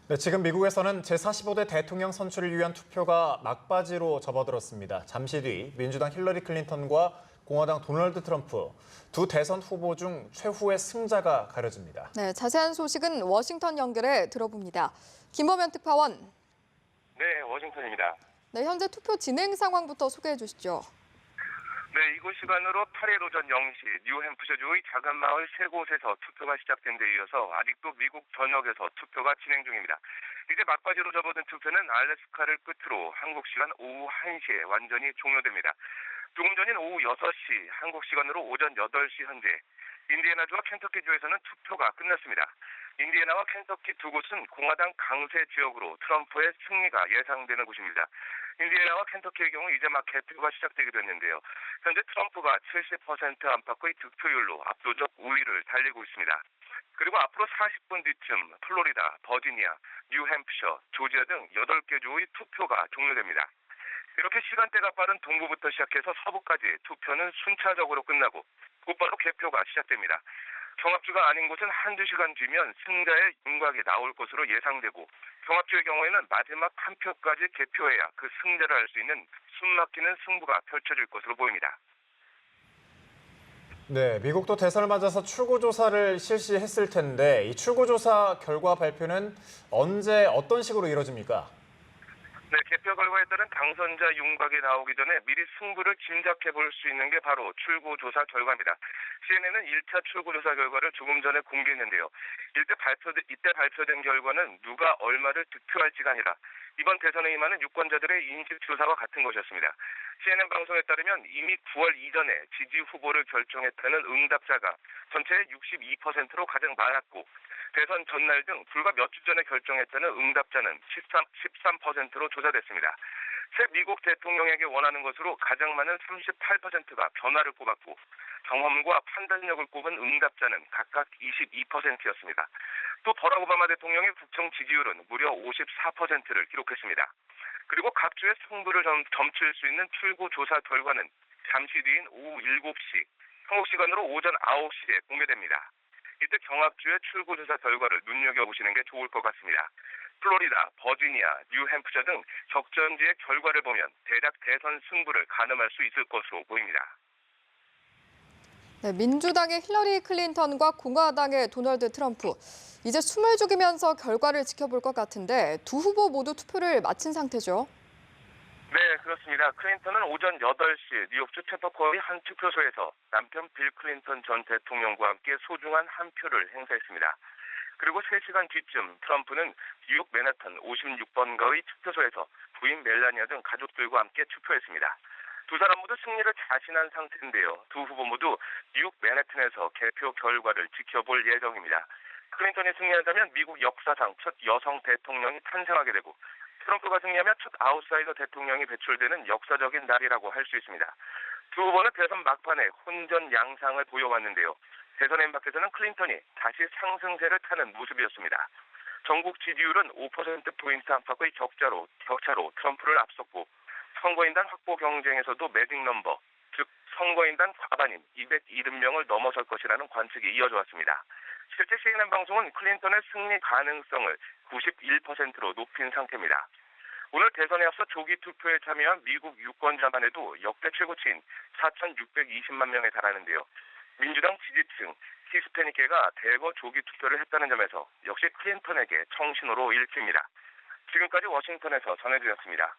네, 지금 미국에서는 제45대 대통령 선출을 위한 투표가 막바지로 접어들었습니다. 잠시 뒤 민주당 힐러리 클린턴과 공화당 도널드 트럼프 두 대선 후보 중 최후의 승자가 가려집니다. 네, 자세한 소식은 워싱턴 연결해 들어봅니다. 김범현 특파원. 네, 워싱턴입니다. 네, 현재 투표 진행 상황부터 소개해 주시죠. 네, 이곳 시간으로 8일 오전 0시 뉴햄프셔주의 작은 마을 세 곳에서 투표가 시작된 데 이어서 아직도 미국 전역에서 투표가 진행 중입니다. 이제 막바지로 접어든 투표는 알래스카를 끝으로 한국 시간 오후 1시에 완전히 종료됩니다. 조금 전인 오후 6시 한국 시간으로 오전 8시 현재 인디애나주와 켄터키주에서는 투표가 끝났습니다. 인디애나와 켄터키 두 곳은 공화당 강세 지역으로 트럼프의 승리가 예상되는 곳입니다. 인디애나와 켄터키의 경우 이제 막 개표가 시작되기도 했는데요. 현재 트럼프가 70% 안팎의 득표율로 압도적 우위를 달리고 있습니다. 그리고 앞으로 40분 뒤쯤 플로리다, 버지니아, 뉴햄프셔, 조지아 등 8개 주의 투표가 종료됩니다. 이렇게 시간대가 빠른 동부부터 시작해서 서부까지 투표는 순차적으로 끝나고 곧바로 개표가 시작됩니다. 경합주가 아닌 곳은 한두 시간 뒤면 승자의 윤곽이 나올 것으로 예상되고 경합주의 경우에는 마지막 한 표까지 개표해야 그 승자를 알 수 있는 숨막히는 승부가 펼쳐질 것으로 보입니다. 네, 미국도 대선을 맞아서 출구조사를 실시했을 텐데 이 출구조사 결과 발표는 언제 어떤 식으로 이루어집니까? 네, 개표 결과에 따른 당선자 윤곽이 나오기 전에 미리 승부를 짐작해 볼 수 있는 게 바로 출구조사 결과입니다. CNN은 1차 출구조사 결과를 조금 전에 공개했는데요. 이때 발표된 결과는 누가 얼마를 득표할지가 아니라 이번 대선에 임하는 유권자들의 인식조사와 같은 것이었습니다. CNN 방송에 따르면 이미 9월 이전에 지지 후보를 결정했다는 응답자가 전체의 62%로 가장 많았고 대선 전날 등 불과 몇 주 전에 결정했다는 응답자는 13%로 조사됐습니다. 새 미국 대통령에게 원하는 것으로 가장 많은 38%가 변화를 꼽았고 경험과 판단력을 꼽은 응답자는 각각 22%였습니다. 또 버락 오바마 대통령의 국정 지지율은 무려 54%를 기록했습니다. 그리고 각 주의 승부를 점칠 수 있는 출구조사 결과는 잠시 뒤인 오후 7시, 한국 시간으로 오전 9시에 공개됩니다. 이때 경합주의 출구조사 결과를 눈여겨보시는 게 좋을 것 같습니다. 플로리다, 버지니아, 뉴햄프셔 등 적전지의 결과를 보면 대략 대선 승부를 가늠할 수 있을 것으로 보입니다. 네, 민주당의 힐러리 클린턴과 공화당의 도널드 트럼프. 이제 숨을 죽이면서 결과를 지켜볼 것 같은데 두 후보 모두 투표를 마친 상태죠. 네, 그렇습니다. 클린턴은 오전 8시 뉴욕주 체퍼코의 한 투표소에서 남편 빌 클린턴 전 대통령과 함께 소중한 한 표를 행사했습니다. 그리고 3시간 뒤쯤 트럼프는 뉴욕 맨하탄 56번가의 투표소에서 부인 멜라니아 등 가족들과 함께 투표했습니다. 두 사람 모두 승리를 자신한 상태인데요. 두 후보 모두 뉴욕 맨하탄에서 개표 결과를 지켜볼 예정입니다. 클린턴이 승리한다면 미국 역사상 첫 여성 대통령이 탄생하게 되고 트럼프가 승리하면 첫 아웃사이더 대통령이 배출되는 역사적인 날이라고 할 수 있습니다. 두 후보는 대선 막판에 혼전 양상을 보여왔는데요. 대선 임박에서는 클린턴이 다시 상승세를 타는 모습이었습니다. 전국 지지율은 5%포인트 안팎의 격차로 트럼프를 앞섰고 선거인단 확보 경쟁에서도 매직 넘버, 즉 선거인단 과반인 270명을 넘어설 것이라는 관측이 이어져 왔습니다. 실제 CNN 방송은 클린턴의 승리 가능성을 91%로 높인 상태입니다. 오늘 대선에 앞서 조기 투표에 참여한 미국 유권자만 해도 역대 최고치인 4,620만 명에 달하는데요. 민주당 지지층 히스패닉계가 대거 조기 투표를 했다는 점에서 역시 클린턴에게 청신호로 읽힙니다. 지금까지 워싱턴에서 전해드렸습니다.